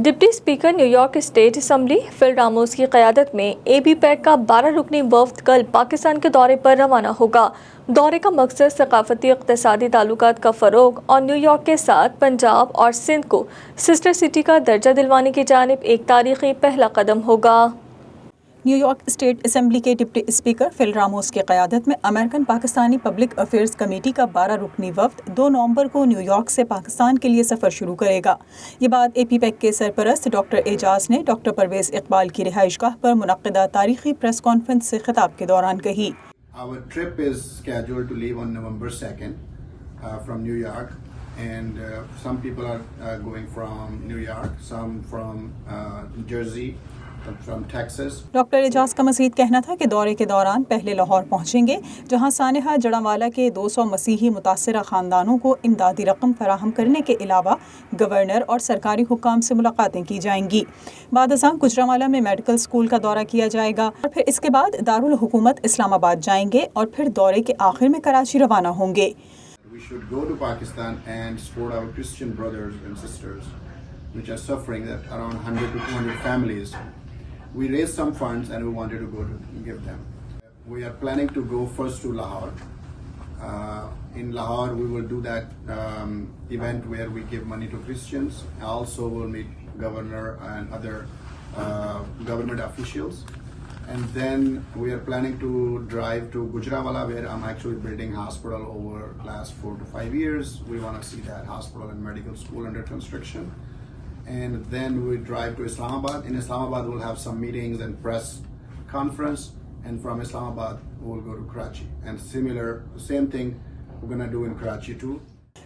Deputy speaker New York state assembly Phil Ramos کی قیادت میں اے بی پیک کا 12 رکنی وفد کل پاکستان کے دورے پر روانہ ہوگا۔ دورے کا مقصد ثقافتی اقتصادی تعلقات کا فروغ اور نیویارک کے ساتھ پنجاب اور سندھ کو سسٹر سٹی کا درجہ دلوانے کی جانب ایک تاریخی پہلا قدم ہوگا۔ نیویارک اسٹیٹ اسمبلی کے ڈپٹی اسپیکر فل راموس کی قیادت میں American Pakistani public affairs committee کا 12 رکنی وفد 2 نومبر کو نیویارک سے پاکستان کے لیے سفر شروع کرے گا۔ یہ بات اے پی پیک کے سرپرست ڈاکٹر اعجاز نے ڈاکٹر پرویز اقبال کی رہائش گاہ پر منعقدہ تاریخی پریس کانفرنس سے خطاب کے دوران کہی۔ Our trip is scheduled to leave on November 2nd from New York, and some people are going from New York, some from Jersey, from Texas. Doctor Ijaz کا مزید کہنا تھا کہ دورے کے دوران پہلے لاہور پہنچیں گے، جہاں سانحہ جڑنوالا کے 200 مسیحی متاثرہ خاندانوں کو امدادی رقم فراہم کرنے کے علاوہ گورنر اور سرکاری حکام سے ملاقاتیں کی جائیں گی۔ بعد ازاں گجرانوالہ میں میڈیکل اسکول کا دورہ کیا جائے گا اور پھر اس کے بعد دارالحکومت اسلام آباد جائیں گے اور پھر دورے کے آخر میں کراچی روانہ ہوں گے۔ We should go to Pakistan and support our Christian brothers and sisters which are suffering, that around 100 to 200 families. We raised some funds and we wanted to go to give them. We are planning to go first to Lahore. In Lahore we will do that event where we give money to Christians. Also we'll meet governor and other government officials. And then we are planning to drive to Gujranwala, where I'm actually building hospital over last 4 to 5 years. We want to see that hospital and medical school under construction. And then we drive to Islamabad. In Islamabad we'll have some meetings and press conference, and from Islamabad we'll go to Karachi. And same thing we're going to do in Karachi too.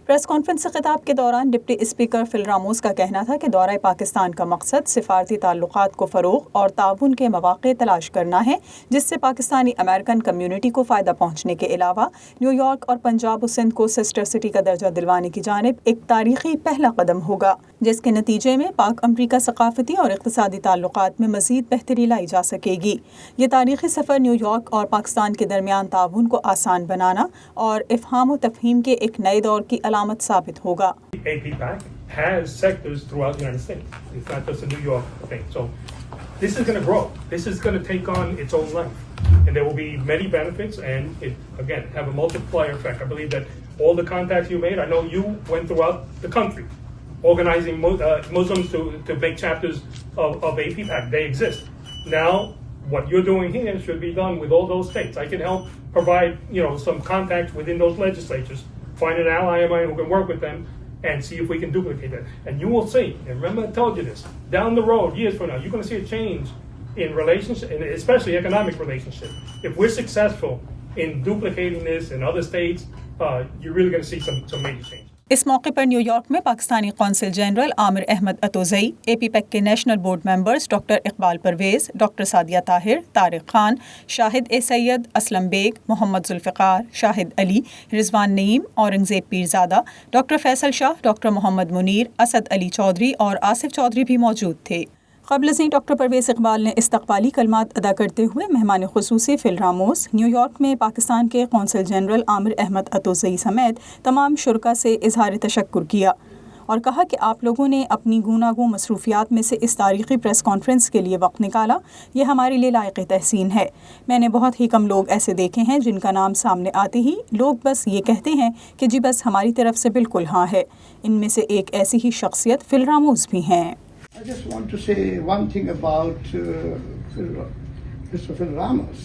Press conference سے خطاب کے دوران deputy speaker فل Ramos کا کہنا تھا کہ دورہ پاکستان کا مقصد سفارتی تعلقات کو فروغ اور تعاون کے مواقع تلاش کرنا ہے، جس سے پاکستانی امریکن کمیونٹی کو فائدہ پہنچنے کے علاوہ نیو یارک اور پنجاب و سندھ کو سسٹر سٹی کا درجہ دلوانے کی جانب ایک تاریخی پہلا قدم ہوگا، جس کے نتیجے میں پاک امریکہ ثقافتی اور اقتصادی تعلقات میں مزید بہتری لائی جا سکے گی۔ یہ تاریخی سفر نیو یارک اور پاکستان کے درمیان تعاون کو آسان بنانا اور افہام و تفہیم کے ایک نئے دور کی علامت ثابت ہوگا۔ APPAC has sectors throughout the United States. It's not just a New York thing. So this is going to grow. This is going to take on its own life. And there will be many benefits, and it, again, have a multiplier effect. I believe that all the contacts you made, I know you went throughout the country organizing Muslims to make chapters of APPAC. They exist. Now, what you're doing here should be done with all those states. I can help provide, some contacts within those legislatures. Find an ally of mine who can work with them and see if we can duplicate that. And you will see, and remember I told you this, down the road, years from now, you're going to see a change in relationship, and especially economic relationship. If we're successful in duplicating this in other states, you're really going to see some major change. اس موقع پر new York میں Pakistani consul general Amir Ahmed Atozai, A P PAC کے national board members doctor Iqbal Parvez, doctor Sadia Tahir, Tariq Khan, Shahid A Syed, Aslam Baig, Muhammad Zulfiqar, Shahid Ali, Rizwan Naeem, Aurangzeb Pirzada, doctor Faisal Shah, doctor Muhammad Munir, Asad Ali Chaudhry اور آصف چودھری بھی موجود تھے۔ قبل ازیں doctor Pervez Iqbal نے استقبالی کلمات ادا کرتے ہوئے مہمان خصوصی فل راموس، نیو یارک میں پاکستان کے قونصل جنرل عامر احمد اتوزئی سمیت تمام شرکاء سے اظہار تشکر کیا اور کہا کہ آپ لوگوں نے اپنی گوناگوں مصروفیات میں سے اس تاریخی پریس کانفرنس کے لیے وقت نکالا، یہ ہمارے لیے لائق تحسین ہے۔ میں نے بہت ہی کم لوگ ایسے دیکھے ہیں جن کا نام سامنے آتے ہی لوگ بس یہ کہتے ہیں کہ جی بس ہماری طرف سے بالکل ہاں ہے۔ ان میں سے ایک ایسی ہی شخصیت فل راموس بھی ہیں۔ I just want to say one thing about Mr. Phil Ramos.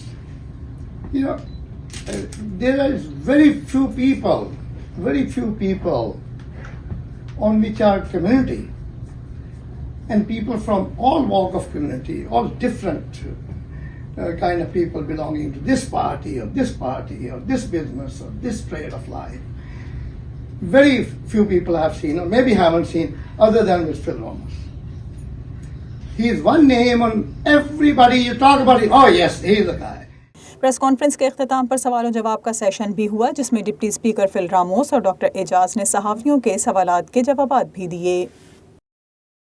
There is very few people on which our community, and people from all walk of community, all different kind of people belonging to this party or this business or this trade of life. Very few people have seen, or maybe haven't seen, other than Mr. Phil Ramos. He is one name on everybody you talk about it. Oh yes, he is the guy. Press conference کے اختتام پر سوال و جواب کا session بھی ہوا، جس میں ڈپٹی اسپیکر فل راموس اور ڈاکٹر اعجاز نے صحافیوں کے سوالات کے جوابات بھی دیے۔